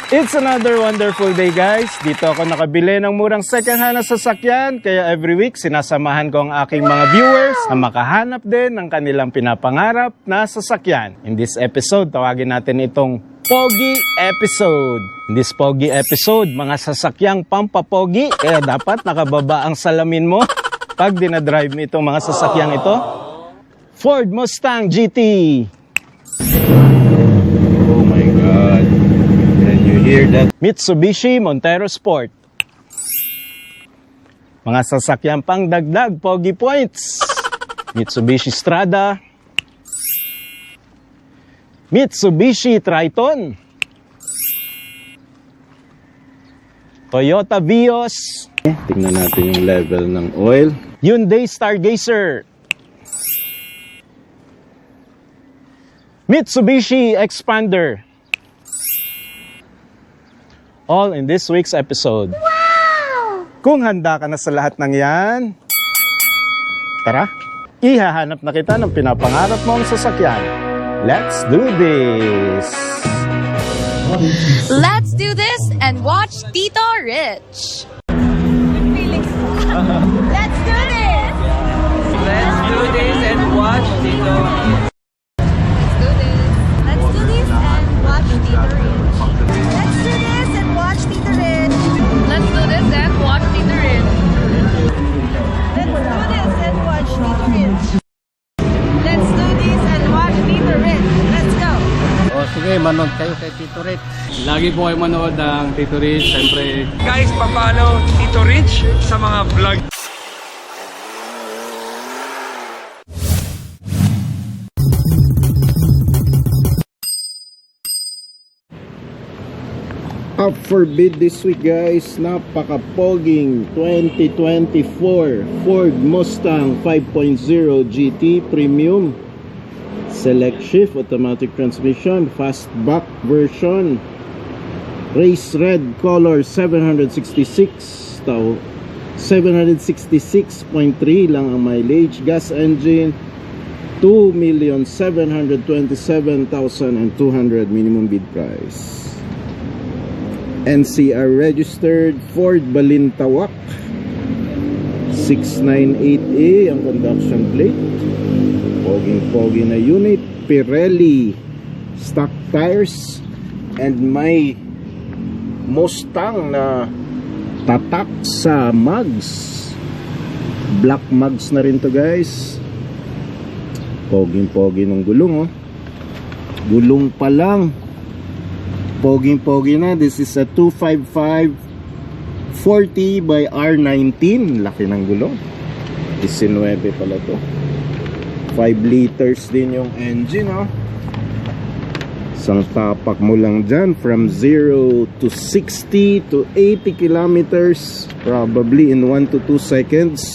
It's another wonderful day, guys. Dito ako nakabili ng murang second-hand na sasakyan. Kaya every week, sinasamahan ko ang aking mga viewers na makahanap din ng kanilang pinapangarap na sasakyan. In this episode, tawagin natin itong Pogi Episode. In this Pogi Episode, mga sasakyang pampapogi. Kaya dapat nakababa ang salamin mo pag dinadrive mo itong mga sasakyang ito. Ford Mustang GT. Oh my God. Can you hear that? Mitsubishi Montero Sport. Mga sasakyan pang dagdag pogi points. Mitsubishi Strada. Mitsubishi Triton. Toyota Vios. Tingnan natin yung level ng oil. Hyundai Stargazer. Mitsubishi Expander. All in this week's episode. Wow! Kung handa ka na sa lahat ng yan, tara, ihahanap na kita ng pinapangarap mong sasakyan. Let's do this! Let's do this and watch Tito Rich. Let's do this! Let's do this and watch Tito Rich. Let's do this and watch Tito Rich. Let's do this and watch Tito Rich. Let's do this and watch Tito Rich. Let's do this and watch Tito Rich. Let's do this and watch Tito Rich. Let's go. O sige, manood kayo kay Tito Rich. Lagi po kayo manood ng Tito Rich, siyempre. Guys, papalo Tito Rich sa mga vlog. Up for bid this week, guys. Napaka-poging 2024 Ford Mustang 5.0 GT Premium Select Shift Automatic Transmission Fastback version, race red color, 766 766.3 lang ang mileage. Gas engine, 2,727,200 minimum bid price. NCR registered Ford Balintawak 698A ang conduction plate. Poging-pogi na unit. Pirelli stock tires, and may Mustang na tatak sa mugs. Black mugs na rin to, guys. Poging-pogi ng gulong, oh. Gulong pa lang, poging-pogi na. This is a 255 40 by R19. Laki ng gulong. 19 pala to. 5 liters din yung engine, oh. Isang tapak mo lang dyan, from 0 to 60 to 80 kilometers probably in 1 to 2 seconds.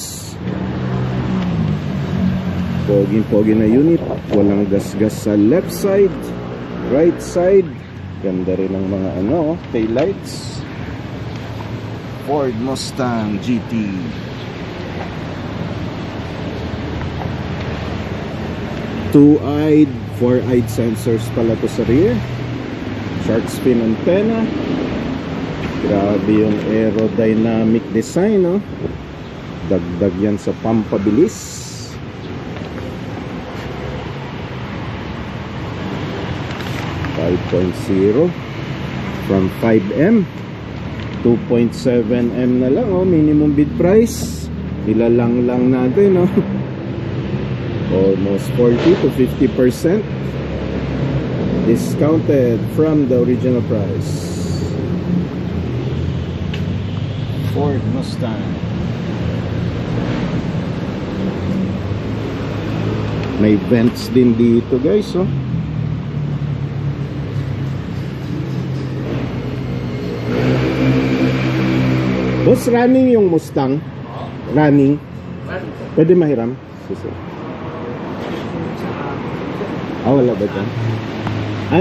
Poging-pogi na unit. Walang gas-gas sa left side, right side. Ganda rin ng mga tail lights. Ford Mustang GT. Two-eyed, four-eyed sensors pala to sa rear. Shark fin antenna. Grabe yung aerodynamic design, no? Dagdag yan sa pampabilis. 5.0 from 5M, 2.7M na lang, oh, minimum bid price. Nilalang lang natin, no? Almost 40 to 50% discounted from the original price. Ford Mustang. May vents din dito, guys, oh. Boss, running yung Mustang? Running? Pwede mahiram? Susi. Wala ba dyan?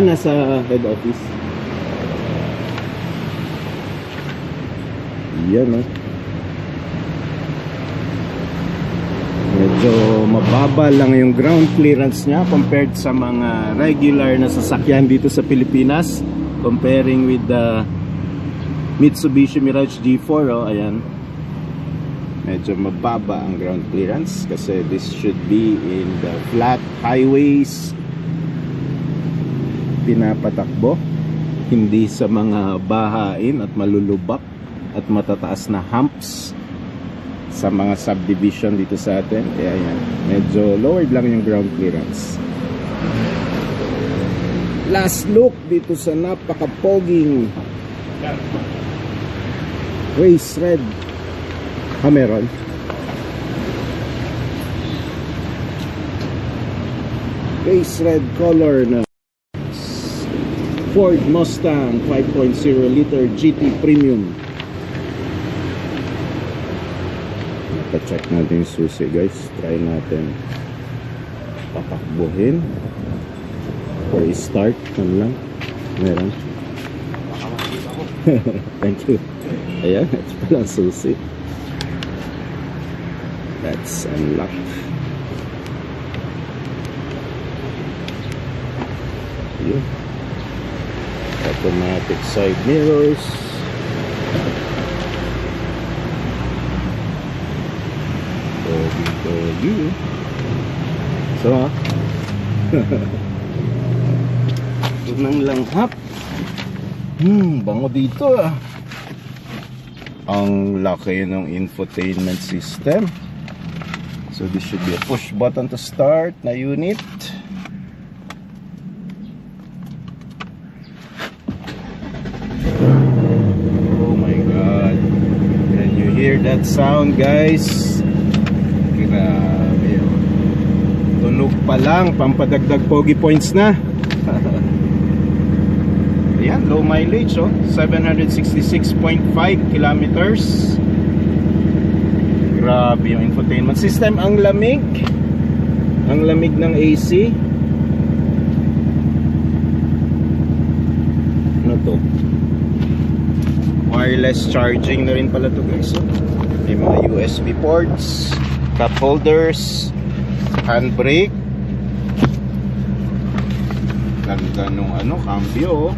Nasa head office. Yan, oh. Medyo mababa lang yung ground clearance niya compared sa mga regular na sasakyan dito sa Pilipinas. comparing with the Mitsubishi Mirage G4, oh, ayan, medyo mababa ang ground clearance kasi this should be in the flat highways pinapatakbo, hindi sa mga bahain at malulubak at matataas na humps sa mga subdivision dito sa atin. Kaya yan, medyo lowered lang yung ground clearance. Last look dito sa napakapoging race red Cameron. Race red color na Ford Mustang 5.0 liter GT Premium. Check natin yung susi, guys. Try natin patakbuhin for start. Ano lang meron. Thank you. Ayan, ito pala ang susi. That's unlocked. Yun. Automatic side mirrors. Doggy. So, tunang langhap. Bango dito ah. Ang laki ng infotainment system. So this should be a push button to start na unit. Oh my god. Can you hear that sound, guys? Grabe. Tunog pa lang, pampadagdag pogi points na. Ayan, low mileage, oh, 766.5 kilometers. Grabe yung infotainment system. Ang lamig ng AC. Ano to? Wireless charging na rin pala to, guys. May mga USB ports, cup holders, handbrake. Ganda nung cambio, oh.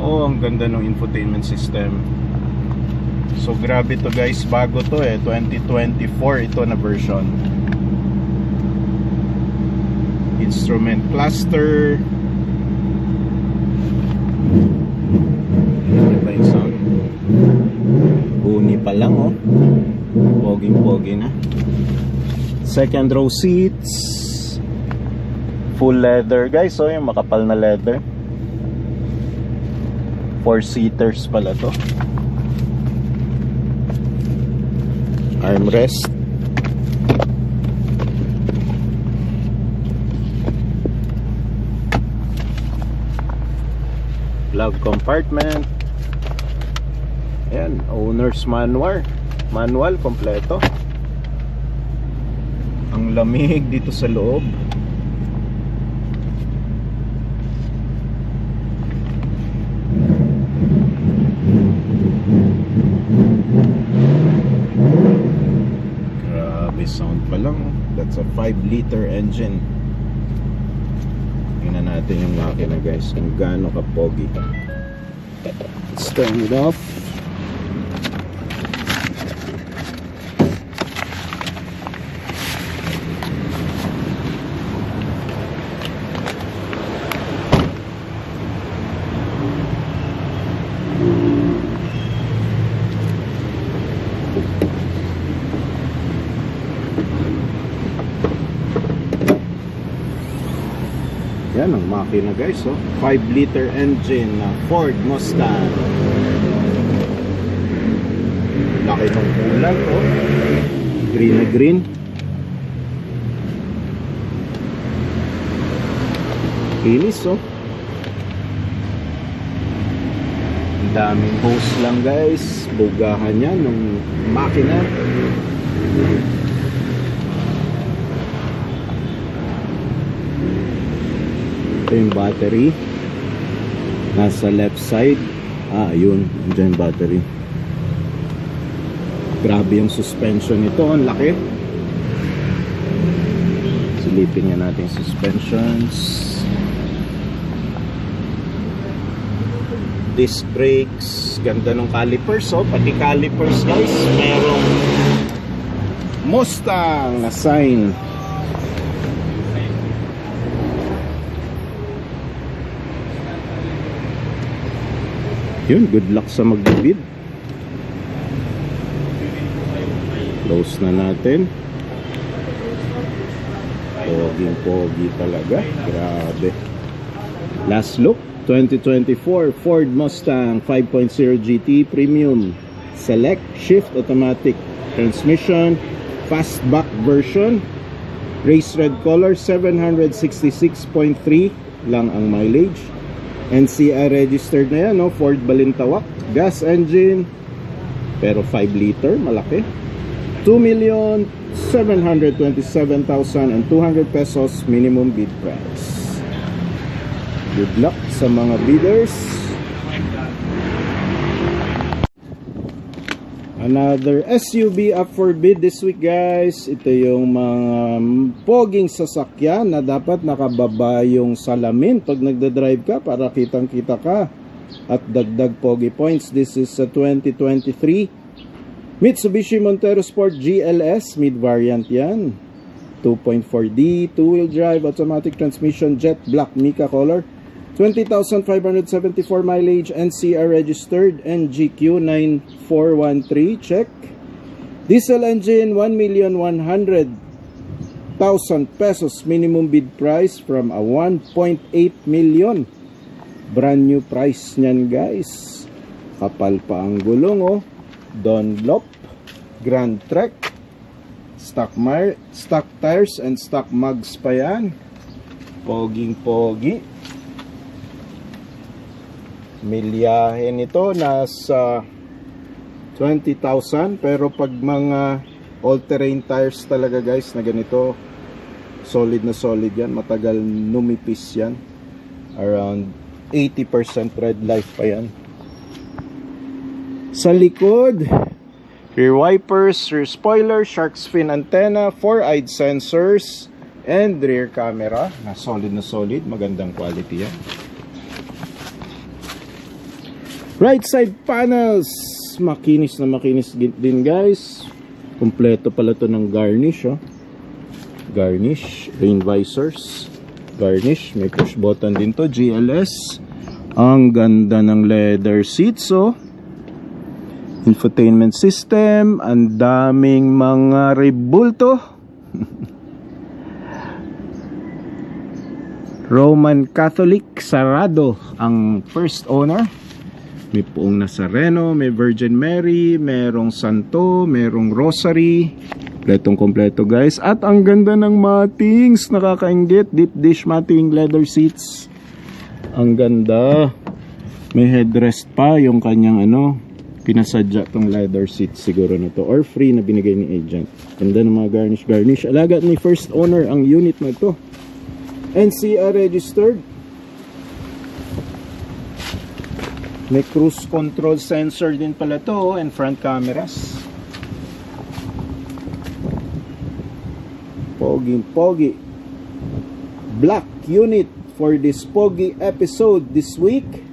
Oh, ang ganda ng infotainment system. So grabe to, guys, bago to 2024 ito na version. Instrument cluster. Ano ba yung sound? Buni pa lang, oh. Poging-pogi na. Second row seats. Full leather, guys, oh, yung makapal na leather. 4-seaters pala to. Armrest. Glove compartment. Ayan, owner's manual. Manual kompleto. Ang lamig dito sa loob. Sound pa lang, oh. That's a 5-liter engine. Tingnan natin yung makina, guys, kung gaano ka-pogi. Let's turn it off. Yan ang makina, guys, oh. 5-liter engine na Ford Mustang. Laki ng kulay, oh. Green na green. Kinis, oh. Ang daming hose lang, guys. Bugahan yan ng makina. Ito yung battery. Nasa left side. Ayun. Diyan yung battery. Grabe yung suspension nito. Ang laki. Silipin nga natin yung suspensions. disc brakes, ganda ng calipers, oh, pati calipers guys, merong Mustang na sign. Yun, good luck sa magbibid. Close na natin. Poging-pogi talaga. Grabe. Last look, 2024 Ford Mustang 5.0 GT Premium Select Shift Automatic Transmission, Fastback version, race red color, 766.3 lang ang mileage. NCR registered na yan, no? Ford Balintawak, gas engine, pero 5 liter, malaki. 2,727,200 pesos minimum bid price. Good luck sa mga bidders. Another SUV up for bid this week guys. Ito yung mga poging sasakyan na dapat nakababa yung salamin pag nagdadrive ka para kitang kita ka at dagdag pogi points. This is a 2023 Mitsubishi Montero Sport GLS, mid variant yan. 2.4D, 2-wheel drive, automatic transmission, jet black mica color. 20,574 mileage, NCR registered, NGQ 9413, check. Diesel engine, 1,100,000 pesos minimum bid price from a 1.8 million. Brand new price nyan guys. Kapal pa ang gulong, oh. Dunlop, Grand Trek, stock tires and stock mugs pa yan. Poging pogi. Milyahe nito nasa 20,000, pero pag mga all-terrain tires talaga guys na ganito, solid na solid yan, matagal numipis yan. Around 80% red life pa yan. Sa likod, rear wipers, rear spoiler, shark's fin antenna, 4-eyed sensors, and rear camera na solid, magandang quality yan. Right side panels, makinis na makinis din guys. Kompleto pala to ng garnish, oh. Garnish, rain visors, garnish, may push button din to, GLS. Ang ganda ng leather seats, oh. Infotainment system, ang daming mga rebulto. Roman Catholic sarado ang first owner. May puong Nazareno, may Virgin Mary, merong Santo, merong Rosary. Kompletong-kompleto guys. At ang ganda ng mattings, nakakainggit, deep dish matting leather seats. Ang ganda. May headrest pa yung kanyang pinasadya tong leather seat siguro na to, or free na binigay ni agent. Ganda ng mga garnish. Alaga ni first owner ang unit na to. NCR registered. May cruise control sensor din pala to, and front cameras. Pogi. Black unit for this pogi episode this week.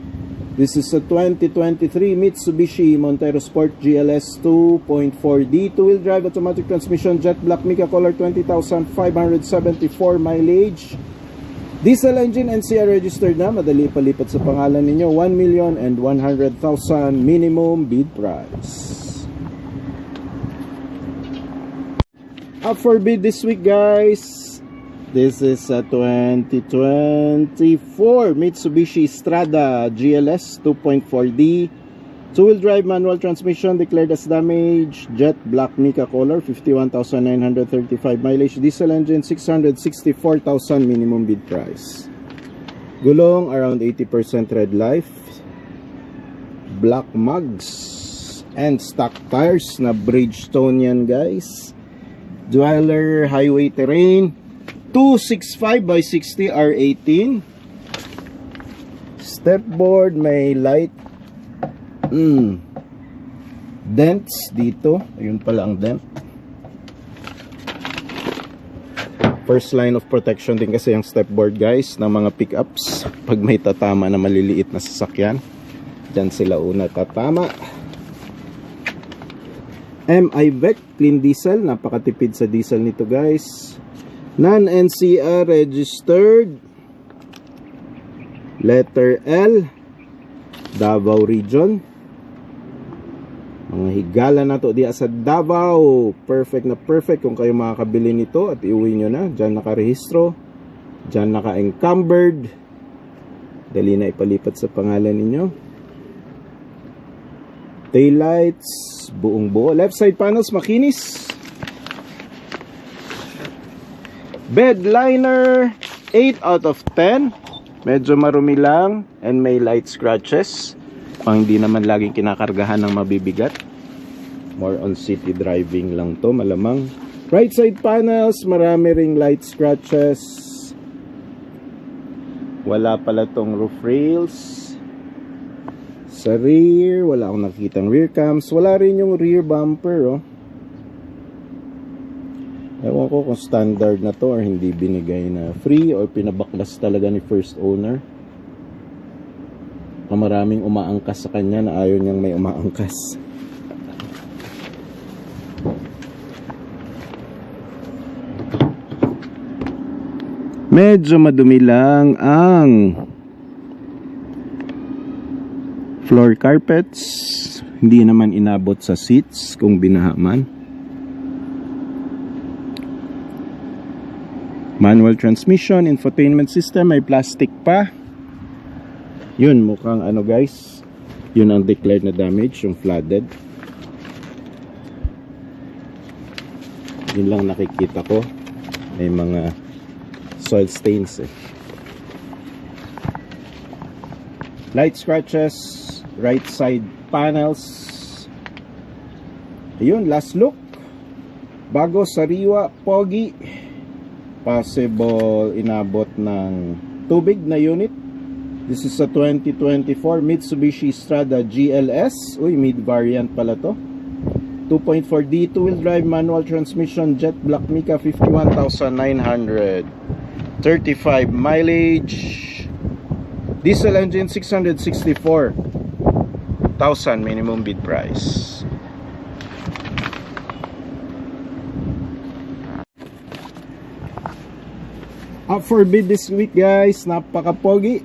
This is a 2023 Mitsubishi Montero Sport GLS 2.4D, 2-wheel drive, automatic transmission, jet black mica color, 20,574 mileage. Diesel engine, NCR registered na, madali palipat sa pangalan ninyo. 1,100,000 minimum bid price. Up for bid this week guys. This is a 2024 Mitsubishi Strada GLS 2.4D, 2-wheel drive, manual transmission, declared as damage, jet black mica color, 51,935 mileage, diesel engine, 664,000 minimum bid price. Gulong around 80% red life, black mugs, and stock tires na Bridgestone yan guys. Dweller highway terrain, 265 by 60 R18. Stepboard, may light dents dito. Ayun pala ang dent. First line of protection din kasi yung stepboard guys ng mga pickups pag may tatama na maliliit na sasakyan. Dyan sila una tatama. MI Vec clean diesel, napakatipid sa diesel nito guys. Non-NCR registered. Letter L, Davao region. Mga higala na to diya sa Davao. Perfect na perfect kung kayo makakabili nito at iuwi nyo na. Dyan nakarehistro, dyan naka-encumbered. Dali na ipalipat sa pangalan ninyo. Taillights, buong buo. Left side panels, makinis. Bed liner, 8 out of 10. Medyo marumi lang and may light scratches. Pang hindi naman laging kinakargahan ng mabibigat. More on city driving lang to, malamang. Right side panels, marami ring light scratches. Wala pala tong roof rails. Sa rear, wala akong nakikitang rear cams. Wala rin yung rear bumper, oh. Ewan ko kung standard na to or hindi binigay na free or pinabaklas talaga ni first owner. Maraming umaangkas sa kanya na ayaw niyang may umaangkas. Medyo madumi lang ang floor carpets. Hindi naman inabot sa seats kung binaha man. Manual transmission, infotainment system, may plastic pa. Yun, mukhang ano guys, yun ang declared na damage, yung flooded. Yun lang nakikita ko. May mga soil stains eh. Light scratches, right side panels. Ayun, last look. Bago, sariwa, pogi. Possible inabot ng tubig na unit. This is a 2024 Mitsubishi Strada GLS. Uy, mid variant pala to. 2.4D, 2-wheel drive, manual transmission, jet black Mica, 51,935 mileage. Diesel engine, 664,000 minimum bid price. Up for bid this week guys, napaka-pogi.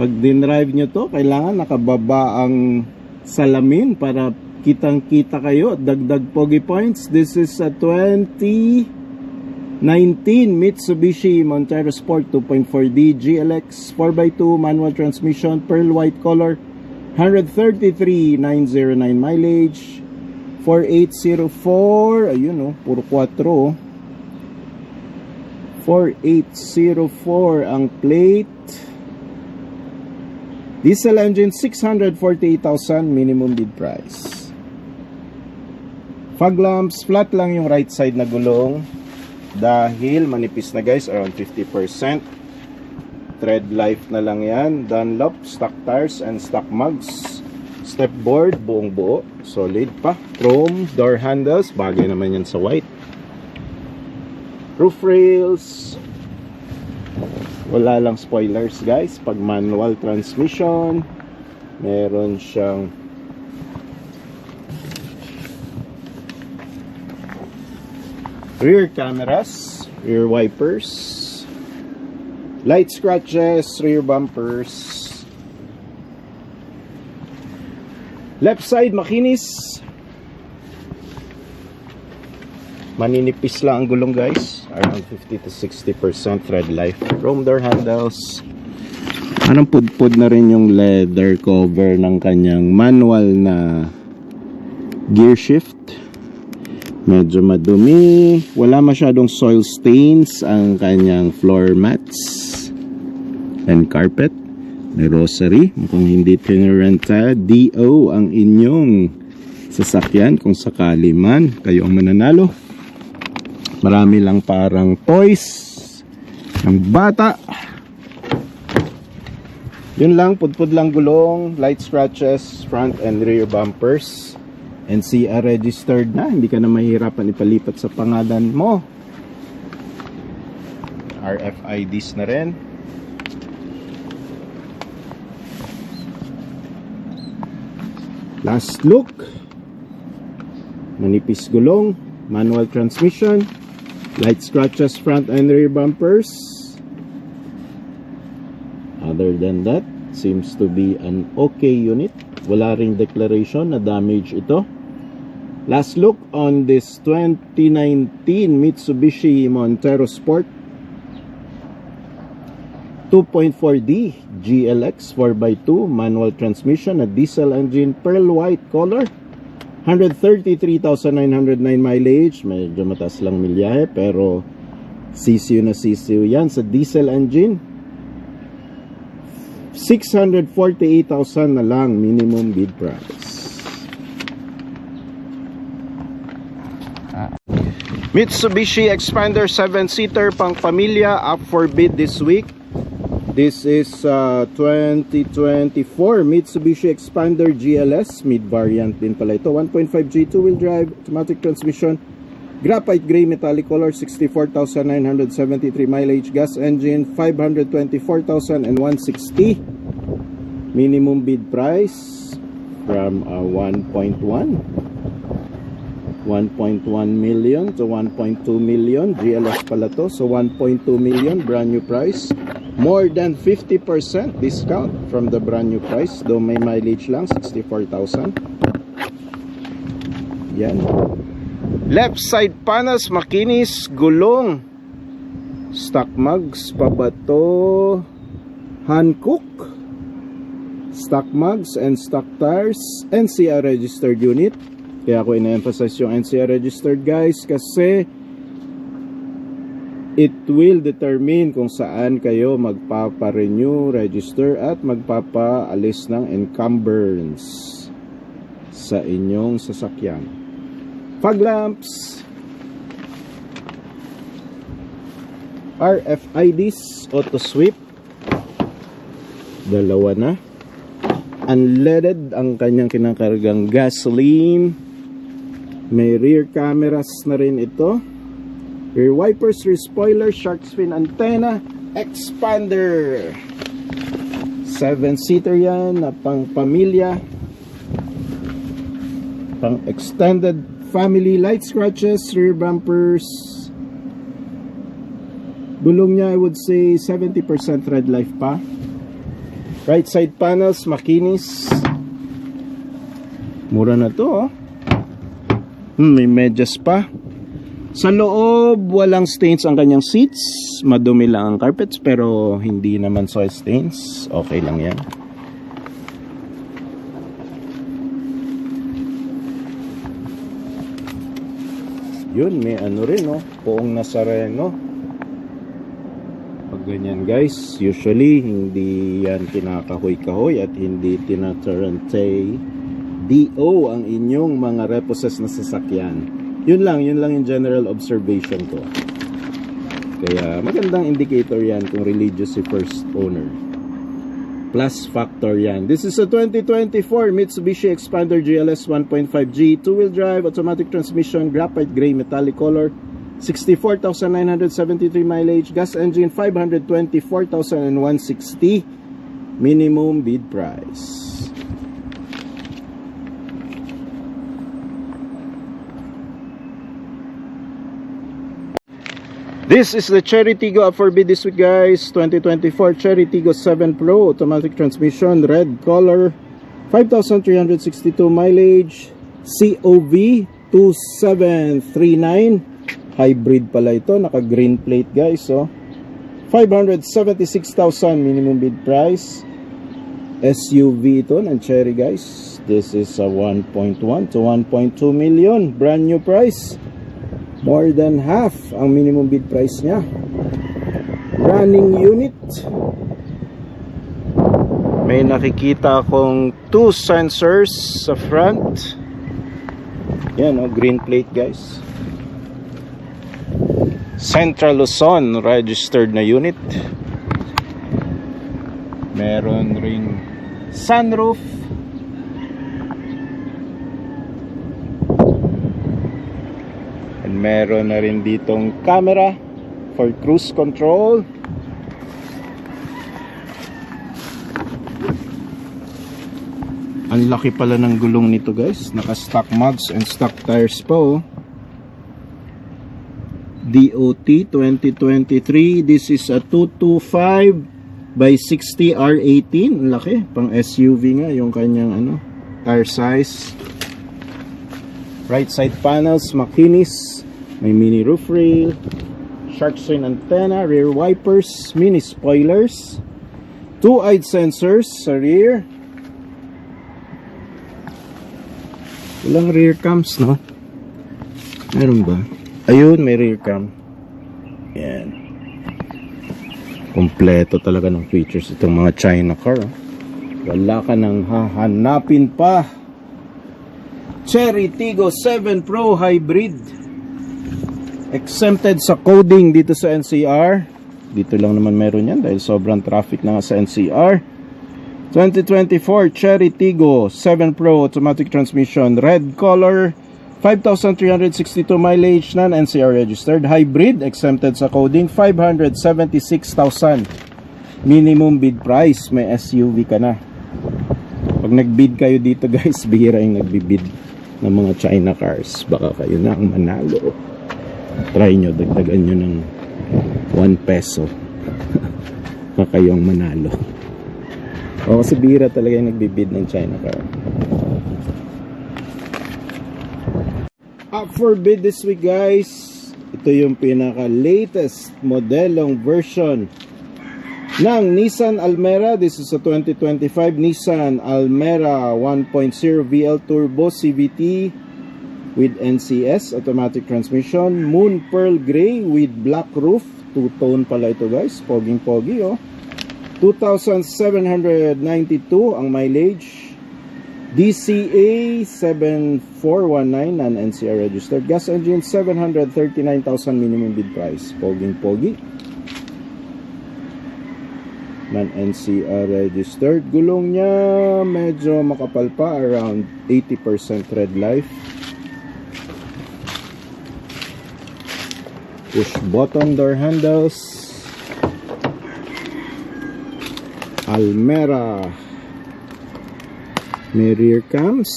Pag din-drive nyo to, kailangan nakababa ang salamin para kitang-kita kayo. Dagdag pogi points. This is a 2019 Mitsubishi Montero Sport 2.4D GLX 4x2 manual transmission, pearl white color, 133,909 mileage, 4804. Ayun oh, puro 4 oh. 4804 ang plate. Diesel engine, 648,000 minimum bid price. Fog lamps, flat lang yung right side na gulong dahil manipis na guys, around 50%. Tread life na lang yan. Dunlop, stock tires and stock mugs. Step board, buong buo, solid pa. Chrome door handles, bagay naman yan sa white. Roof rails, wala lang spoilers guys. Pag manual transmission, meron siyang rear cameras, rear wipers, light scratches, rear bumpers. Left side makinis, maninipis lang ang gulong guys, around 50 to 60% thread life. Chrome door handles. Anong pudpud na rin yung leather cover ng kanyang manual na gear shift. Medyo madumi, wala masyadong soil stains ang kanyang floor mats and carpet. May rosary, mukhang hindi pinirenta. DO ang inyong sasakyan kung sakali man kayo ang mananalo. Marami lang parang toys ng bata. Yun lang, pudpud lang gulong, light scratches, front and rear bumpers. NCR registered na, hindi ka na mahirapan ipalipat sa pangalan mo. RFIDs na rin. Last look. Manipis gulong, manual transmission, light scratches front and rear bumpers. Other than that, seems to be an okay unit. Wala ring declaration na damage ito. Last look on this 2019 Mitsubishi Montero Sport 2.4D GLX 4x2 manual transmission, a diesel engine, pearl white color, 133,909 mileage. Medyo mataas lang milyahe pero sisiw na sisiw yan sa diesel engine. 648,000 na lang minimum bid price. Mitsubishi Expander 7-seater pang pamilya up for bid this week. This is 2024 Mitsubishi Expander GLS, mid-variant din pala ito. 1.5G 2-wheel drive, automatic transmission, graphite gray metallic color, 64,973 mileage, gas engine, 524,160. Minimum bid price from 1.1 million to 1.2 million. GLS pala to, so 1.2 million brand new price. More than 50% discount from the brand new price, though may mileage lang, 64,000. Yan. Left side panels, makinis, gulong, stock mugs, pabato, Hankook, stock mugs and stock tires, NCR registered unit. Kaya ako ina-emphasize yung NCR registered, guys, kasi it will determine kung saan kayo magpapa-renew, register at magpapaalis ng encumbrance sa inyong sasakyan. Fog lamps, RFIDs, auto sweep, dalawa na. Unleaded ang kanyang kinakargang gasoline. May rear cameras na rin ito. Rear wipers, rear spoiler, shark fin antenna, expander. 7-seater yan na pang pamilya, pang extended family. Light scratches, rear bumpers. Gulong niya, I would say 70% red life pa. Right side panels, makinis. Mura na to, oh. May medyas pa. Sa loob, walang stains ang kanyang seats. Madumi lang ang carpets, pero hindi naman soil stains. Okay lang yan. Yun, may ano rin, no? Poong Nazareno. Pag ganyan, guys, usually hindi yan kinakahoy-kahoy at hindi tinatarante DO ang inyong mga repossessed na sasakyan. Yun lang yung general observation ko. Kaya magandang indicator yan kung religious si first owner. Plus factor yan. This is a 2024 Mitsubishi Expander GLS 1.5G 2-wheel drive, automatic transmission, graphite gray metallic color, 64,973 mileage, gas engine, 524,160 minimum bid price. This is the Cherry Tiggo up for bid this week, guys. 2024 Cherry Tiggo 7 Pro, automatic transmission, red color, 5,362 mileage, COV 2739. Hybrid pala ito, naka green plate, guys. So 576,000 minimum bid price. SUV ito ng Cherry, guys. This is a 1.1 to 1.2 million brand new price. More than half ang minimum bid price niya. Running unit. May nakikita akong 2 sensors sa front. Yan, oh, green plate, guys. Central Luzon registered na unit. Meron ring sunroof. And meron na rin ditong camera for cruise control. Ang laki pala ng gulong nito guys. Naka-stock mugs and stock tires pa oh. DOT 2023. This is a 225 by 60 R18. Ang laki. Pang SUV nga yung kanyang ano, tire size. Right side panels, makinis. May mini roof rail. Shark fin antenna, rear wipers, mini spoilers, 2-eyed sensors sa rear. Walang rear cams, no? Meron ba? Ayun, may rear cam. Yan. Kompleto talaga ng features itong mga China car. Oh. Wala ka nang hahanapin pa. Cherry Tiggo 7 Pro Hybrid. Exempted sa coding dito sa NCR. Dito lang naman meron yan dahil sobrang traffic na nga sa NCR. 2024 Cherry Tiggo 7 Pro automatic transmission, red color, 5,362 mileage, non-NCR registered, hybrid, exempted sa coding, 576,000 minimum bid price. May SUV ka na. Pag nagbid kayo dito guys, bihira yung nagbibid ng mga China cars. Baka kayo na ang manalo. Try nyo, dagdagan nyo ng 1 peso. Baka kayong manalo. O kasi bihira talaga yung nagbibid ng China car. Up for bid this week guys. Ito yung pinaka latest modelong version ng Nissan Almera. This is a 2025 Nissan Almera 1.0 VL Turbo CVT with NCS automatic transmission, moon pearl gray with black roof. Two-tone pala ito guys, poging pogi oh. 2,792 ang mileage, DCA 7419 non-NCR registered, gas engine, 739,000 minimum bid price. Poging pogi, non-NCR registered. Gulong niya medyo makapal pa, around 80% red life. Push button door handles. Almera. May rear cams.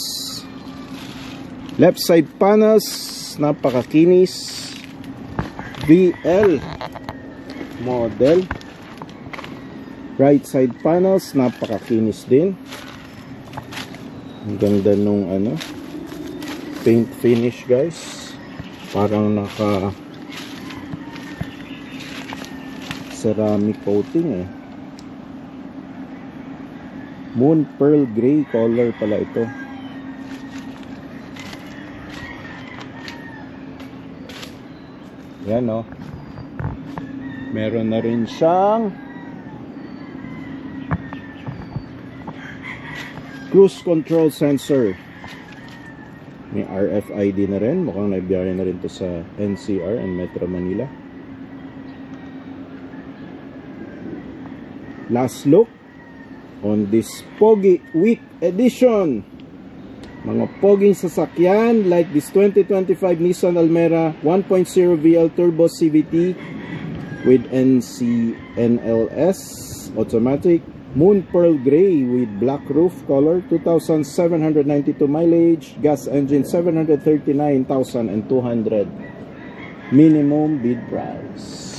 Left side panels, napakakinis. VL model. Right side panels, napakakinis din. Ang ganda nung ano, paint finish guys. Parang naka ceramic coating eh. Moon pearl gray color pala ito. Yan oh. Meron na rin siyang cruise control sensor. May RFID na rin. Mukhang naibiyari na rin to sa NCR and Metro Manila. Last look on this Pogi Week edition. Mga poging sasakyan like this 2025 Nissan Almera 1.0 VL Turbo CVT with NCNLS automatic, moon pearl gray with black roof color, 2,792 mileage, gas engine, 739,200 minimum bid price.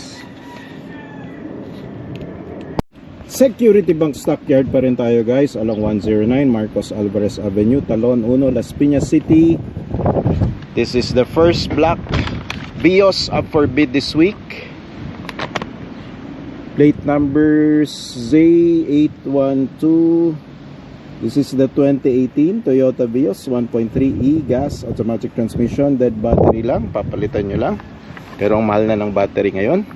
Security Bank Stockyard pa rin tayo guys, along 109 Marcos Alvarez Avenue, Talon 1, Las Piñas City. This is the first black Vios up for bid this week. Plate numbers Z812. This is the 2018 Toyota Vios 1.3e gas automatic transmission, dead battery lang, papalitan nyo lang. Pero ang mahal na ng battery ngayon,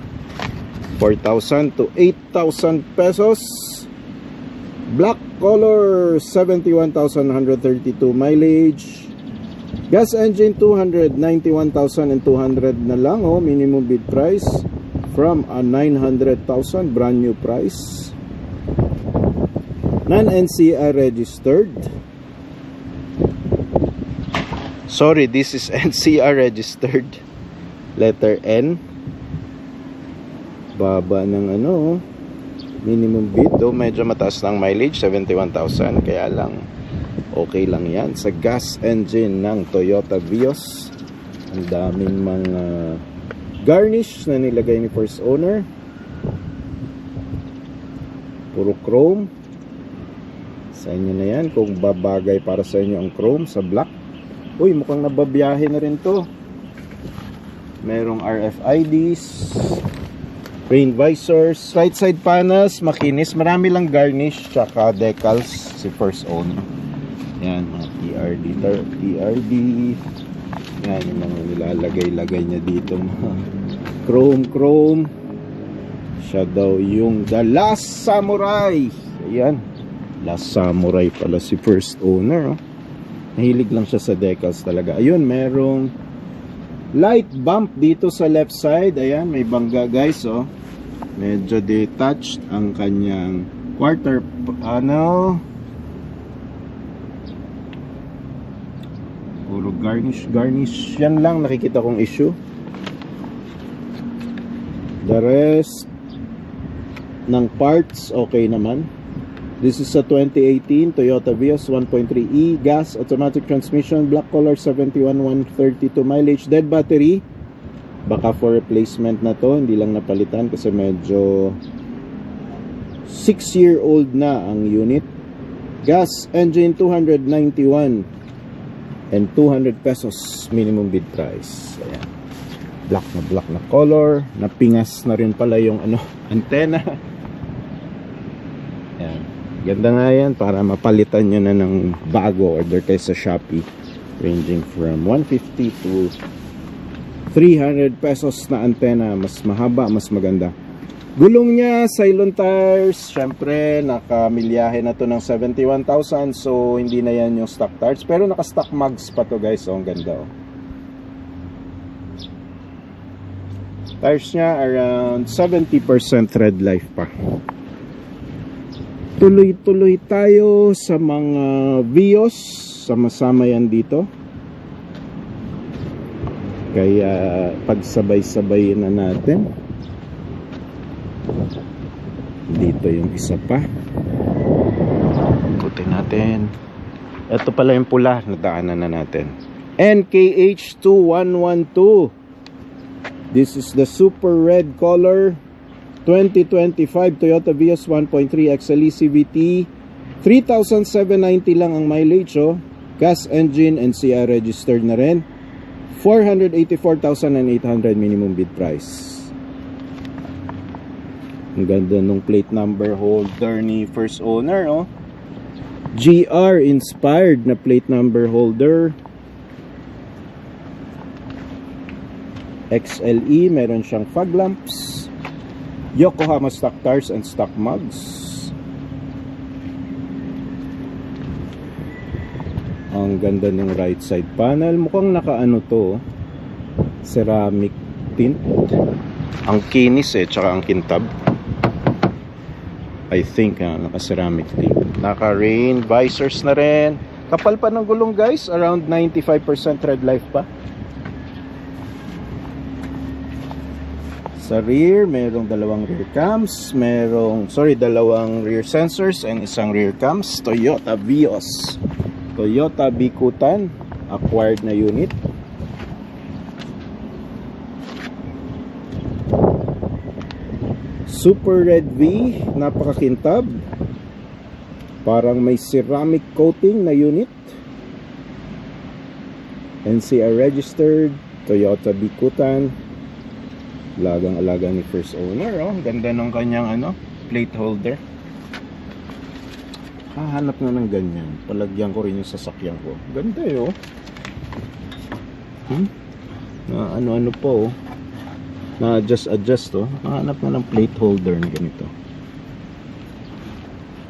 4,000 to 8,000 pesos. Black color, 71,132 mileage. Gas engine, 291,200 na lang oh, minimum bid price from a 900,000 brand new price. Non-NCR registered. Sorry, this is NCR registered. Letter N. Baba ng ano, minimum bid, though medyo mataas ng mileage, 71,000, kaya lang Okay lang yan sa gas engine ng Toyota Vios. Ang daming mga garnish na nilagay ni first owner. Puro chrome. Sa inyo na yan kung babagay para sa inyo ang chrome sa black. Uy, mukhang nababiyahe na rin to. Merong RFIDs, rain visors, right side panels, makinis. Marami lang garnish tsaka decals si first owner. Yan, mga TRD. Yan, yung mga nilalagay-lagay niya dito. Chrome. Siya daw yung The Last Samurai. Ayan. Last Samurai pala si first owner. Oh. Nahilig lang siya sa decals talaga. Ayun, merong light bump dito sa left side. Ayan, may bangga guys. Oh. Medyo detached ang kanyang quarter panel. Puro garnish. Yan lang nakikita kong issue. The rest ng parts okay naman. This is a 2018 Toyota Vios 1.3e gas automatic transmission, black color, 71,132 mileage, dead battery. Baka for replacement na to, hindi lang napalitan kasi medyo 6-year-old na ang unit. Gas engine 291 and 200 pesos minimum bid price. Ayan. Black na color. Napingas na rin pala yung antenna. Ayan. Ganda nga yan para mapalitan nyo na ng bago. Order kayo sa Shopee. Ranging from 150 to 300 pesos na antenna. Mas mahaba, mas maganda. Gulong niya, Cylon tires. Syempre, nakamilyahe na to ng 71,000. So, hindi na yan yung stock tires. Pero naka-stock mags pa to guys. So, ang ganda oh. Tires niya around 70% tread life pa. Tuloy-tuloy tayo sa mga Vios. Sama-sama yan dito. Kaya pagsabay-sabay na natin. Dito yung isa pa. Ikutin natin. Ito pala yung pula. Nadaanan na natin. NKH2112. This is the super red color 2025 Toyota Vios 1.3 XLE CVT. 3,790 lang ang mileage oh. Gas engine and CR registered na rin. 484,800 minimum bid price. Ang ganda nung plate number holder ni first owner oh. GR inspired na plate number holder. XLE, meron siyang fog lamps. Yokohama stock tires and stock mugs. Ang ganda ng right side panel. Mukhang nakaano to, ceramic tint. Ang kinis tsaka ang kintab. I think naka ceramic tint. Naka rain visors na rin. Kapal pa ng gulong guys, around 95% tread life pa. Sa rear, merong dalawang rear cams, dalawang rear sensors and isang rear cams. Toyota Vios. Toyota Bikutan, acquired na unit. Super Red V, napakakintab. Parang may ceramic coating na unit. NCR registered, Toyota Bikutan. Alagang-alaga ni first owner oh. Ganda ng kanyang plate holder. Hahanap na ng ganyan. Palagyan ko rin yung sasakyan ko. Ganda oh. Na ano po oh. Na adjust oh. Hahanap na ng plate holder na ganito.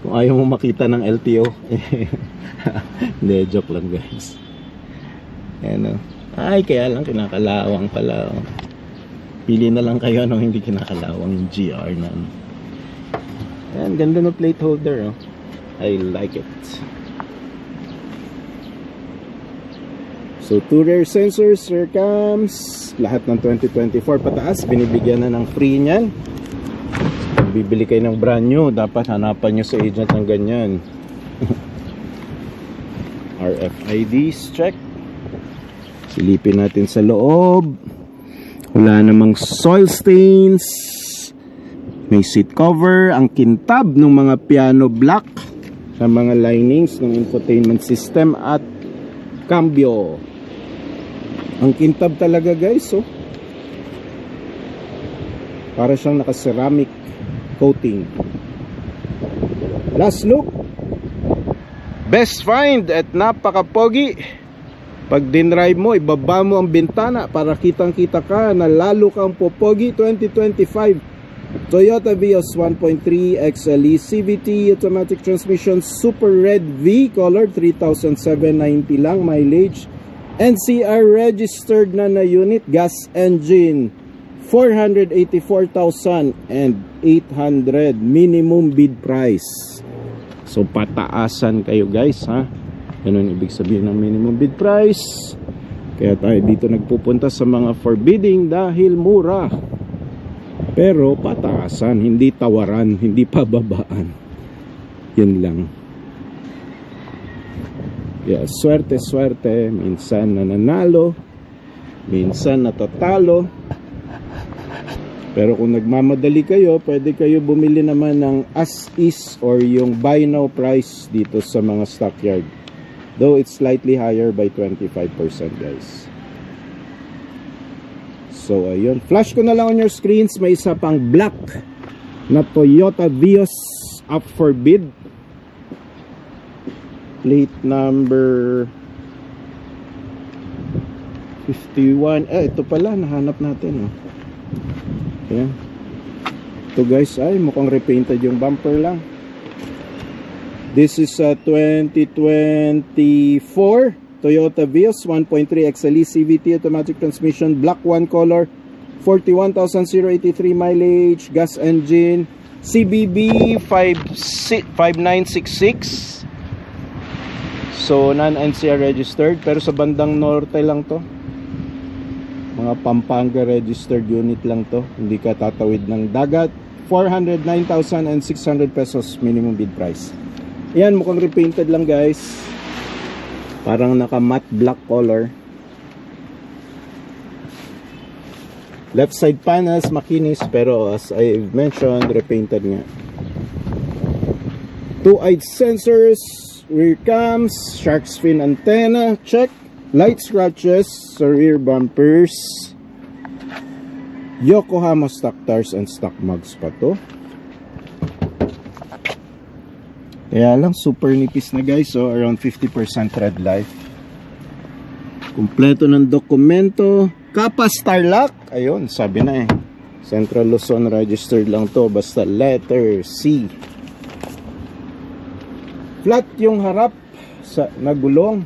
Kung ayaw mo makita ng LTO hindi, joke lang guys. Ayan oh. Ay, kaya lang kinakalawang pala oh. Pili na lang kayo nung hindi kinakalawang yung GR na Ayan, ganda ng plate holder oh. I like it. So 2 rear sensors, rear cams, lahat ng 2024 pataas, binibigyan na ng free niyan. Kung bibili kayo ng brand new, dapat hanapan nyo sa agent ng ganyan. RFIDs, check. Silipin natin sa loob. Wala namang soil stains. May seat cover. Ang kintab ng mga piano black sa mga linings ng infotainment system at cambio. Ang kintab talaga guys, oh. Para siyang naka-ceramic coating. Last look. Best find at napaka-pogi. Pag dinrive mo, ibaba mo ang bintana para kitang-kita ka na lalo kang popogi. 2025 Toyota Vios 1.3 XLE CVT automatic transmission, super red V color, 3,790 lang mileage. NCR registered na unit, gas engine, 484,800 minimum bid price. So pataasan kayo guys, ha. Ganun ibig sabihin ng minimum bid price. Kaya tayo dito nagpupunta sa mga forbidding dahil mura. Pero pataasan, hindi tawaran, hindi pababaan. Yun lang. Yeah, swerte-swerte, minsan nananalo, minsan natatalo. Pero kung nagmamadali kayo, pwede kayo bumili naman ng as is or yung buy now price dito sa mga stockyard. Though it's slightly higher by 25% guys. So ayun, flash ko na lang on your screens. May isa pang black na Toyota Vios up for bid. Plate number 51. Ito pala, nahanap natin, oh. Ayan. Ito guys, ay mukhang repainted yung bumper lang. This is a 2024 Toyota Vios 1.3 XLE CVT automatic transmission, black one color, 41,083 mileage, gas engine, CBB 5966. So non-NCR registered, pero sa bandang norte lang to. Mga Pampanga registered unit lang to. Hindi ka tatawid ng dagat. 409,600 pesos minimum bid price. Yan, mukhang repainted lang guys. Parang naka matte black color. Left side panels makinis, pero as I mentioned, repainted nga. Two-eyed sensors, rear cams, shark's fin antenna, check. Light scratches sa rear bumpers. Yokohama stock tires and stock mugs pa to. Kaya lang super nipis na guys, so around 50% tread life. Kumpleto ng dokumento. Kappa Starlock, ayun, sabi na eh. Central Luzon registered lang to, basta letter C. Flat yung harap sa nagulong.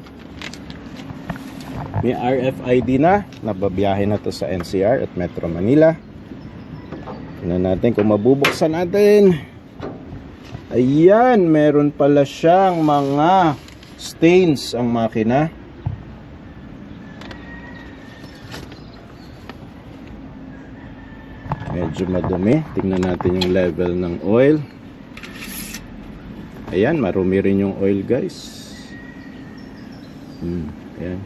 May RFID na, nababiyahe na to sa NCR at Metro Manila. Tingnan natin kung mabubuksan natin. Ayan, meron pala siyang mga stains ang makina. Medyo madumi. Tingnan natin yung level ng oil. Ayan, marumi rin yung oil guys. Ayan.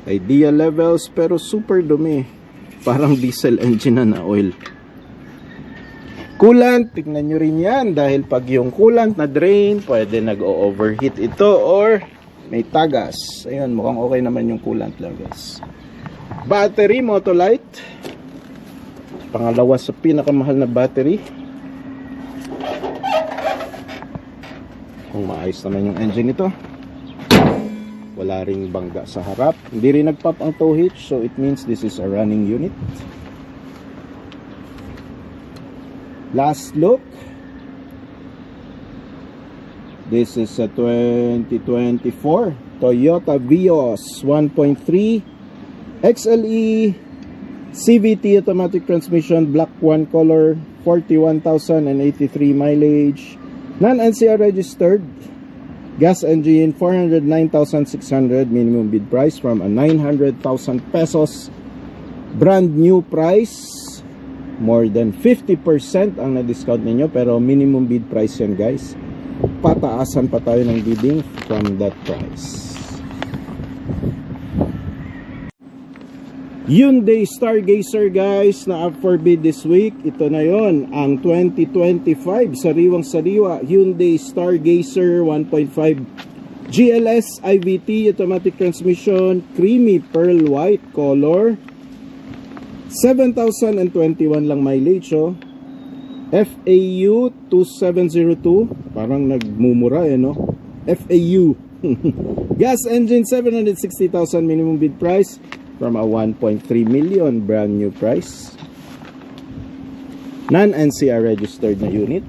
Idea levels pero super dumi. Parang diesel engine na oil. Coolant, tingnan nyo rin yan. Dahil pag yung coolant na drain, pwede nag-overheat ito or may tagas. Ayan, mukhang okay naman yung coolant lang guys. Battery, Motolite. Pangalawa sa pinakamahal na battery. Kung maayos naman yung engine nito. Wala ring bangga sa harap. Hindi rin nagpop ang tow hitch, so it means this is a running unit. Last look. This is a 2024 Toyota Vios 1.3 XLE CVT automatic transmission, black one color, 41,083 mileage, non-NCR registered, gas engine, 409,600 minimum bid price from a 900,000 pesos brand new price. More than 50% ang na-discount ninyo, pero minimum bid price yan guys. pataasan pa tayo ng bidding from that price. Hyundai Stargazer guys na up for bid this week. Ito na yon, ang 2025 sariwang sariwa Hyundai Stargazer 1.5 GLS IVT automatic transmission, creamy pearl white color, 7,021 lang mileage oh. FAU 2702, parang nagmumura no. FAU gas engine, 760,000 minimum bid price from a 1.3 million brand new price. Non-NCR registered na unit.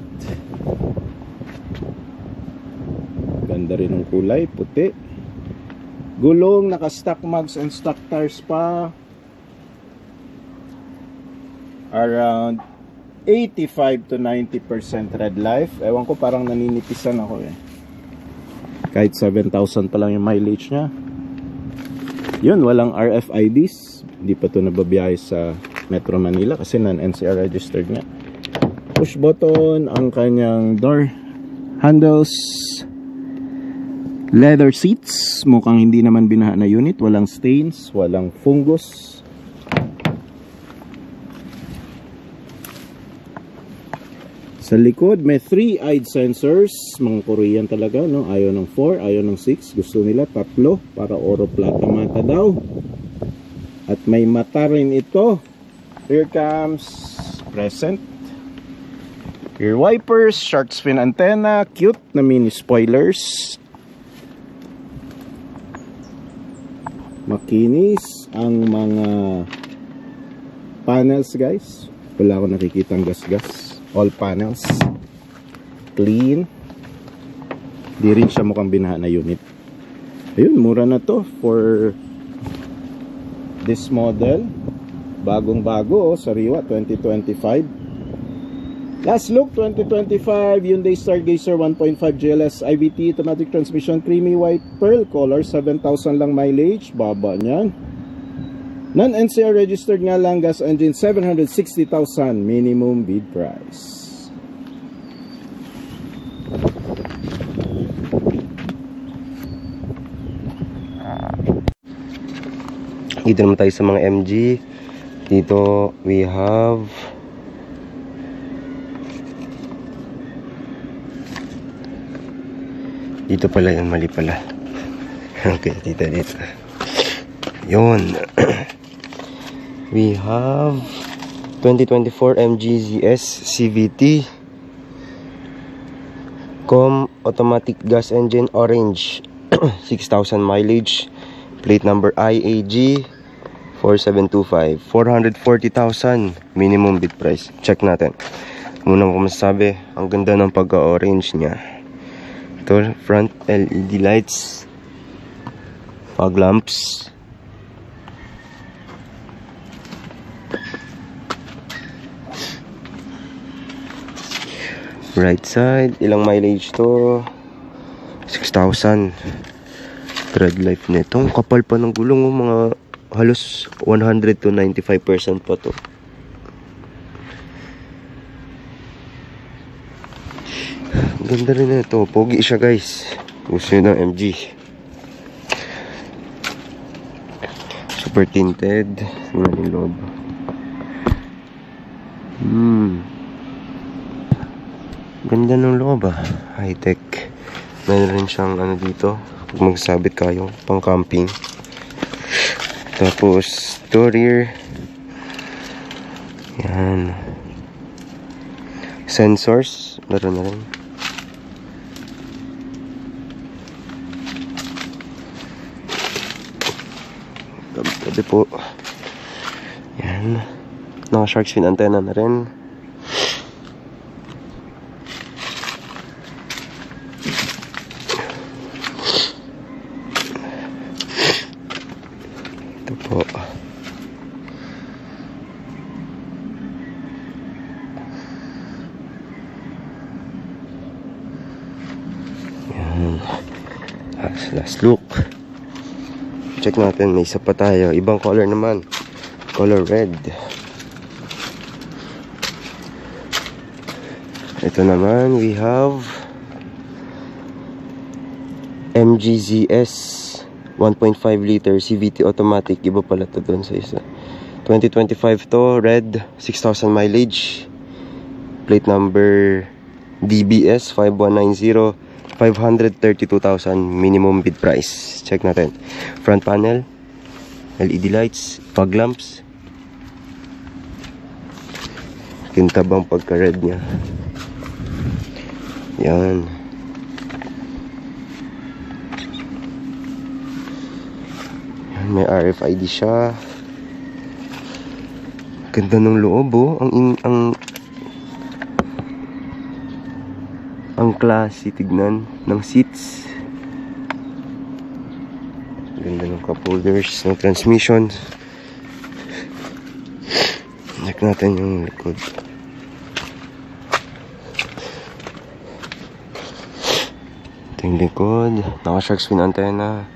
Ganda rin ng kulay, puti. Gulong, naka-stock mags and stock tires pa. Around 85 to 90% red life. Ewan ko, parang naninipisan ako eh. Kahit 7,000 pa lang yung mileage nya. Yun, walang RFIDs. Hindi pa ito nababiyahe sa Metro Manila kasi non-NCR registered nga. Push button ang kanyang door handles. Leather seats. Mukhang hindi naman binaha na unit. Walang stains, walang fungus. Sa likod, may 3-eyed sensors. Mga Korean talaga, no? Ayaw ng 4, ayaw ng 6. Gusto nila 3 para oro plata mata daw. At may mata rin ito. Rear cams, present. Rear wipers, shark's fin antenna, cute na mini spoilers. Makinis ang mga panels guys. Wala akong nakikitang gas-gas. All panels clean. Di rin siya mukhang binaha na unit. Ayun, mura na to for this model. Bagong bago oh, sariwa 2025. Last look 2025 Hyundai Stargazer 1.5 GLS IVT automatic transmission, creamy white pearl color, 7,000 lang mileage, baba niyan. Non-NCR registered nga lang, gas engine, 760,000 minimum bid price. Dito naman tayo sa mga MG. Dito we have dito pala yun, mali pala. Okay, dito yun. We have 2024 MG ZS CVT Com automatic gas engine, orange. 6,000 mileage, plate number IAG 4725, 440,000 minimum bid price. Check natin. Muna ko masasabi, ang ganda ng pagka-orange niya. Ito, front LED lights, fog lamps. Right side, ilang mileage to? 6,000. Tread life nito. Ang kapal pa ng gulong, mga halos 100 to 95% pa to. Ganda rin na ito. Pogi siya guys. Gusto nyo ng MG. Super tinted. Tingnan yung loob. Ganda ng loob ah. High tech. Meron rin siyang ano dito. Kung magsabit kayo, pang camping. Tapos to rear. Yan. Sensors. Meron na rin. Tabi po. Yan. Naka shark's fin antenna na rin. Ito po. Yan. Last look. Check natin, may isa pa tayo. Ibang color naman. Color red. Ito naman, we have MGZS 1.5 liter CVT automatic. Iba pala to doon sa isa. 2025 to, red, 6,000 mileage. Plate number DBS 5190, 532,000 minimum bid price. Check natin. Front panel, LED lights, fog lamps. Kintab ang pagka-red niya. Yan. Yan, may RFID siya. Ganda ng loob, oh. Ang classy tignan ng seats. Ganda ng cup holders, ng transmission. Check natin yung likod. Ito yung likod. Naka-shark fin antenna.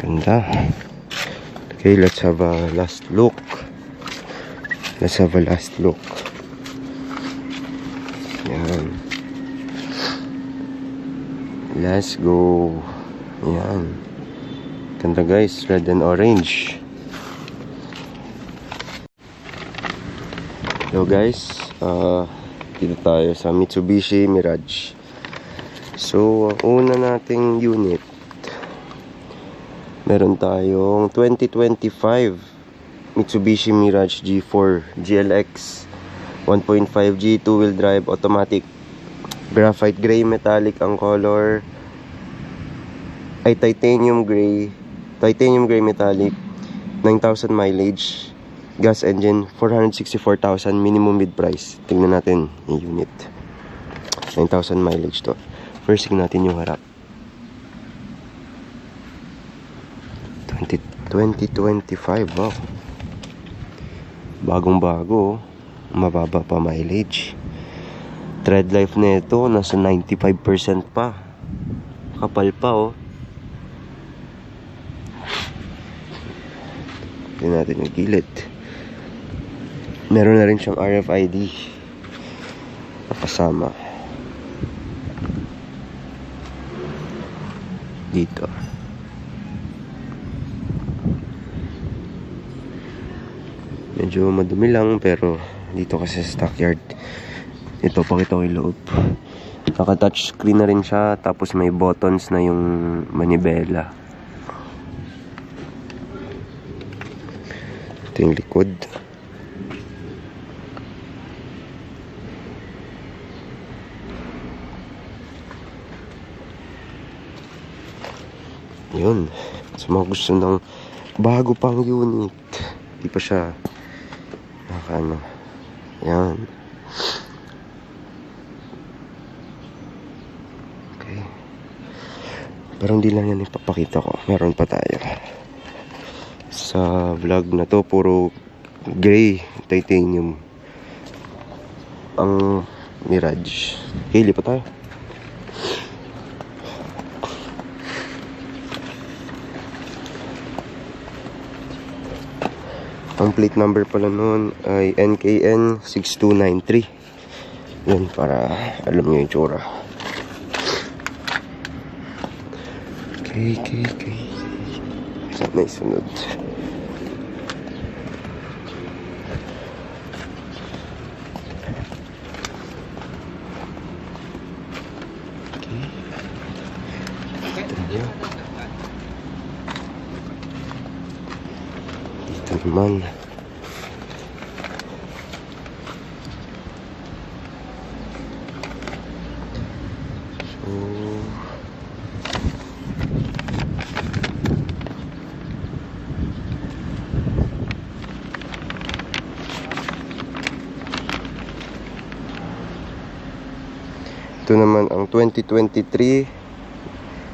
Ganda. Okay, let's have a last look. Yan. Let's go. Yan. Ganda guys, red and orange. Hello guys, dito tayo sa Mitsubishi Mirage. So, una nating unit, meron tayong 2025 Mitsubishi Mirage G4 GLX 1.5G 2-wheel drive automatic. Graphite gray metallic ang color. Ay titanium gray metallic, 9,000 mileage, gas engine, 464,000 minimum bid price. Tingnan natin yung unit. 9,000 mileage to. First, tingnan natin yung harap. 2025, wow. Bagong bago, mababa pa mileage. Tread life na ito, nasa 95% pa. Kapal pa, oh. Tingnan natin yung gilid. Meron na rin siyang RFID na kasama dito. Medyo madumi lang, pero dito kasi sa stockyard. Ito, pakita ko yung loob. Naka-touch screen na rin siya, tapos may buttons na yung manibela. Ito yung likod. Yun. Sa mga gusto ng bago pang unit, di pa siya nakano. Yan. Okay. Pero hindi lang yan ipapakita ko. Meron pa tayo. Sa vlog na to, puro gray titanium ang Mirage. Okay, lipat tayo. Ang plate number pala nun ay NKN 6293. Yun, para alam nyo yung tsura. Okay. Saan na isunod? Dito naman. Ito naman ang 2023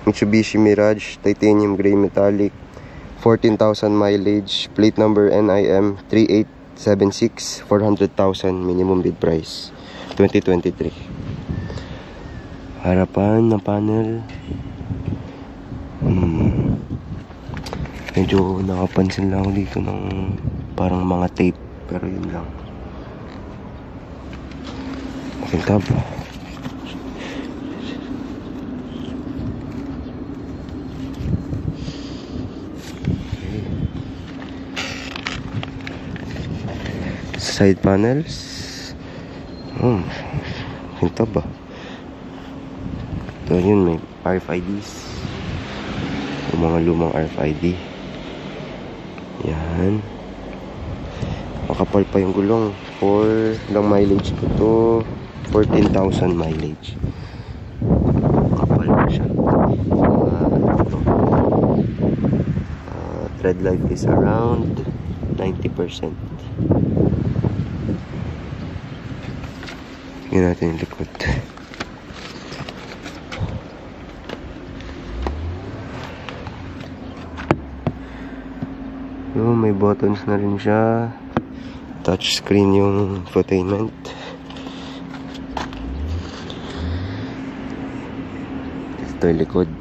Mitsubishi Mirage Titanium Gray Metallic, 14,000 mileage, plate number NIM 3876, 400,000 minimum bid price. 2023. Harapan ng panel. Medyo nakapansin lang ako dito ng parang mga tape, pero yun lang. Makintab. Side panels. Oh, hinta ba? So yun, may RFIDs. Yung mga lumang RFID. Yan. Makapal pa yung gulong. For lang mileage ko to, 14,000 mileage. Makapal pa siya. Tread life is around 90%. Tingnan natin yung likod. May buttons na rin siya. Touch screen yung infotainment. Ito yung likod.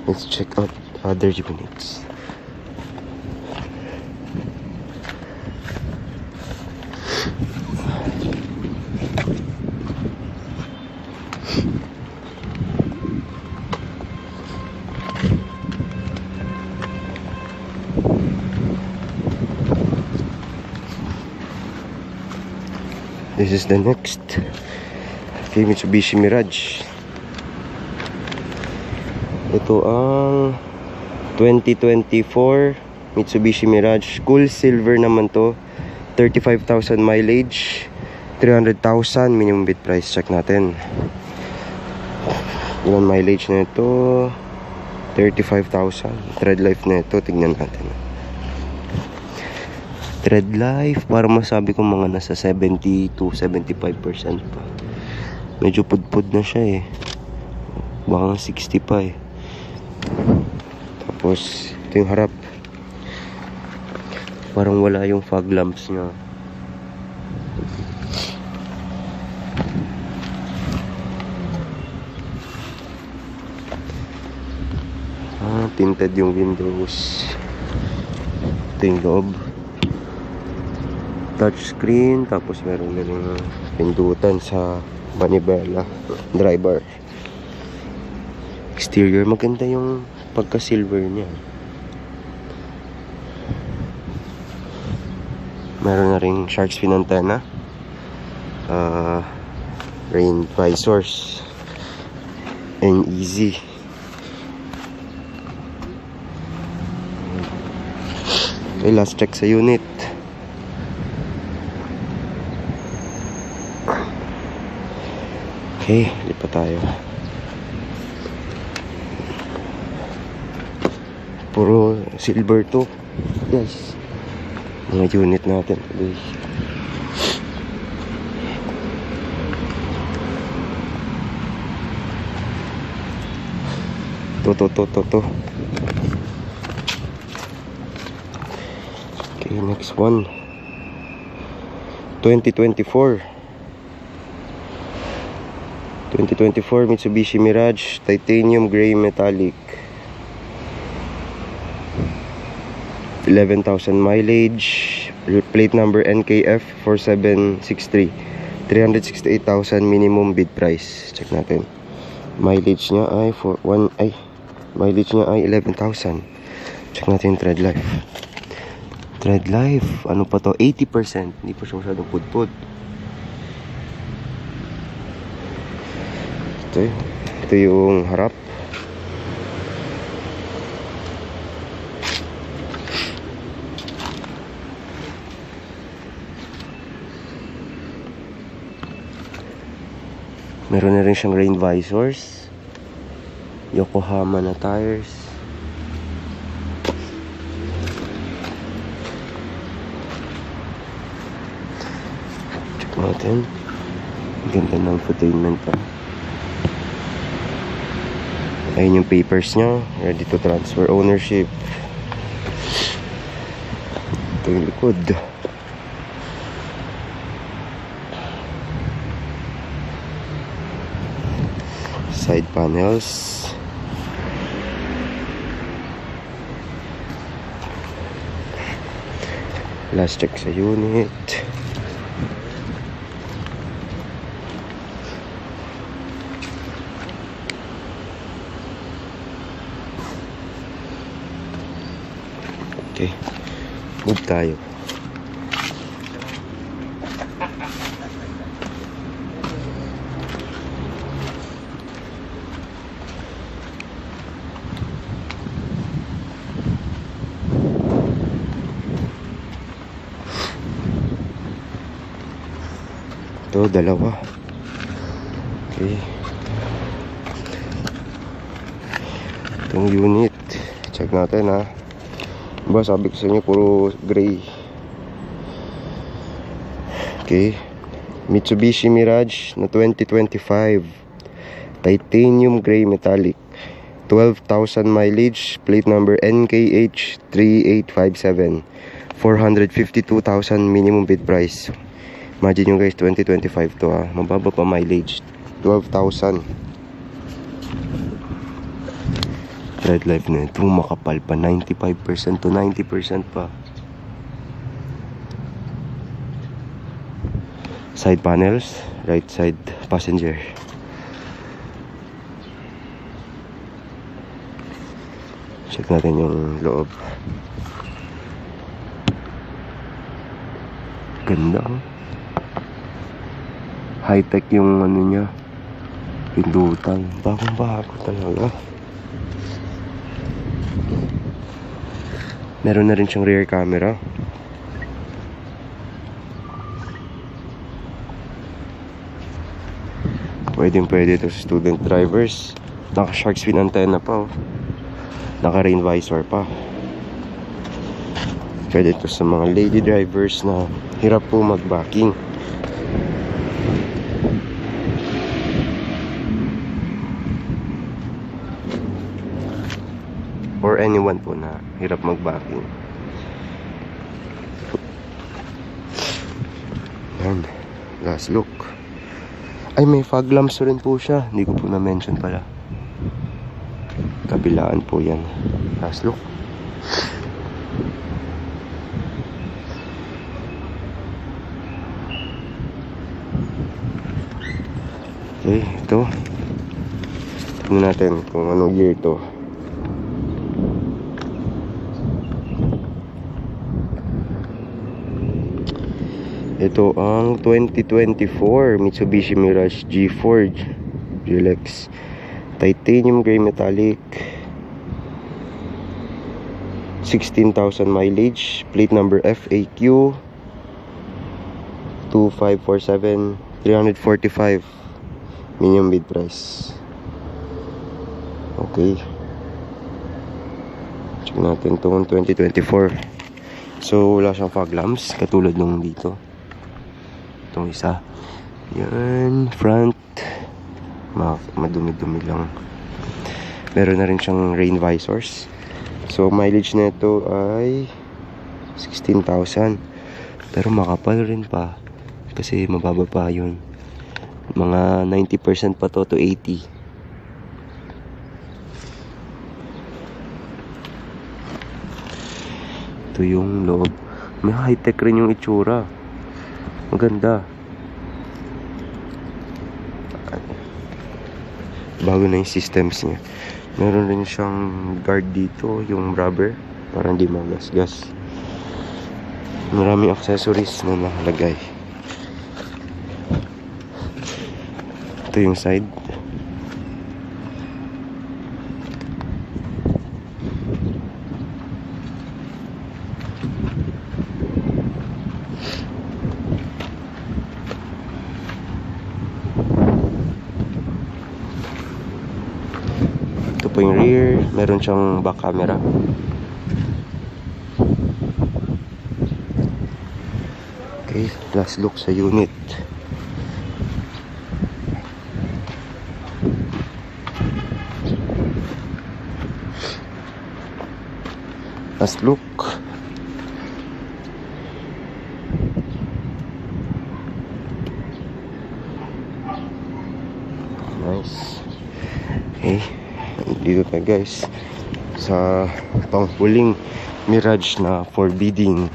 Let's check out other units. This is the next kay Mitsubishi Mirage. Ito ang 2024 Mitsubishi Mirage. Cool silver naman to. 35,000 mileage. 300,000 minimum bid price. Check natin. Ilan mileage na ito? 35,000. Tread life na ito. Tignan natin. Tread life, para masabi ko mga nasa 70 to 75% pa. Medyo pudpud na siya eh. Baka 60 pa eh. Tapos, ito yung harap. Parang wala yung fog lamps niya. Tinted yung windows. Ito yung loob. Touch screen, tapos meron na rin pindutan sa manibela, driver. Exterior, maganda yung pagka silver niya. Meron na ring shark's fin antenna, rain visors, and easy. Okay, last check sa unit. Okay, lipat tayo. Puro silver to, guys. Mga unit natin today. To. Okay, next one. 2024 Mitsubishi Mirage Titanium Gray Metallic. 11,000 mileage. Plate number NKF 4763. 368,000 minimum bid price. Check natin. Mileage niya ay mileage niya ay 11,000. Check natin yung tread life. Tread life, ano pa to? 80%. Hindi pa siya masyadong pudpud. Ito yung harap. Meron na rin siyang rain visors. Yokohama na tires. Check natin. Ganda ng infotainment pa. Ayun yung papers niya. Ready to transfer ownership. Ito yung likod. Side panels. Last check sa unit. Okay. Move tayo. Ito, dalawa. Okay. Itong unit. Check natin ha. Diba sabi ko sa inyo puro gray. Okay. Mitsubishi Mirage na 2025. Titanium gray metallic. 12,000 mileage. Plate number NKH3857. 452,000 minimum bid price. Imagine nyo guys, 2025 to mababa pa mileage. 12,000. Red light na ito, makapal pa. 95% to 90% pa. Side panels, right side passenger. Check natin yung loob. Ganda. High-tech yung ano niya. Pindutan. Bagong-bago talaga. Meron na rin siyang rear camera. Pwede ito sa student drivers. Naka shark fin antenna pa Naka rain visor pa. Pwede ito sa mga lady drivers na hirap po mag-backing. Or anyone po na hirap mag-backing. Yan. Last look. Ay, may fog lamps rin po siya. Hindi ko po na-mention pala. Kabilaan po yan. Last look. Okay, ito. Tignan natin kung anong year ito. Ito ang 2024 Mitsubishi Mirage G4 GLX Titanium Gray Metallic, 16,000 mileage, plate number FAQ 2547, 345 minimum bid price. Okay, check natin itong 2024. So wala siyang fog lamps katulad nung dito. Itong isa. Yan, front. Madumi-dumi lang. Meron na rin siyang rain visors. So, mileage na ito ay 16,000. Pero makapal rin pa. Kasi mababa pa yun. Mga 90% pa to 80. Ito yung loob. May high-tech rin yung itsura. Maganda. Bago na yung systems niya. Meron rin siyang guard dito, yung rubber, para hindi magasgas. Maraming accessories na nakalagay. Ito yung side. Ito po yung rear. Meron siyang back camera. Okay, last look sa unit. Last look. Nice. Okay, dito tayo guys sa panghuling Mirage na forbidding.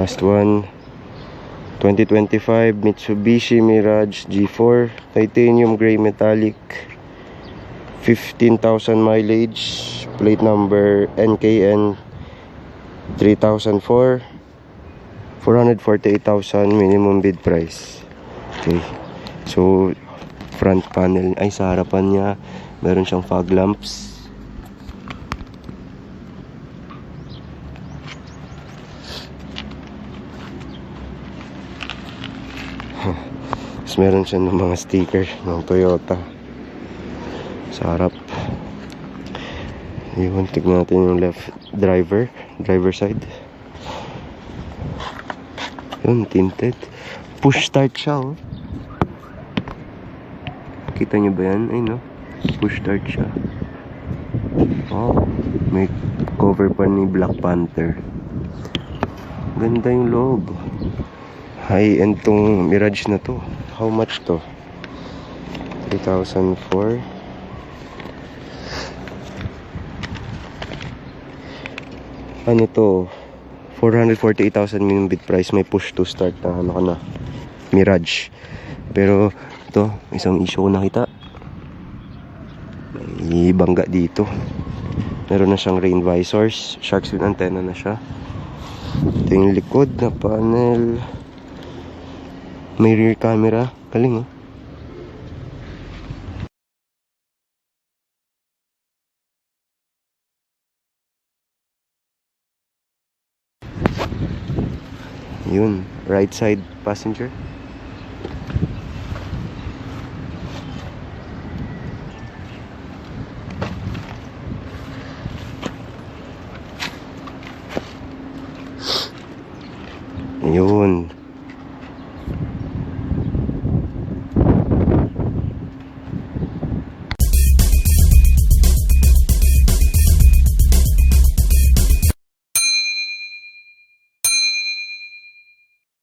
Last one, 2025 Mitsubishi Mirage G4 titanium gray metallic, 15,000 mileage, plate number NKN 3004, 448,000 minimum bid price. Okay, so front panel ay sa harapan niya meron siyang fog lamps. Tapos meron siya ng mga sticker ng Toyota sa harap. Yun, tignan natin yung left driver side. Yun, tinted. Push start siya, oh. Kita nyo ba yan? Ay, no? Push start siya. Oh, may cover pa ni Black Panther. Ganda yung loob. High-end tong Mirage na to. How much to? 3,004. Ano to? 448,000 minimum bid price. May push to start na ano ka na, Mirage. Pero ito, isang issue ko nakita. May bangga dito. Meron na siyang rain visors. Shark fin antenna na siya. Ito yung likod na panel. May rear camera. Galing, oh. Yun, right side passenger.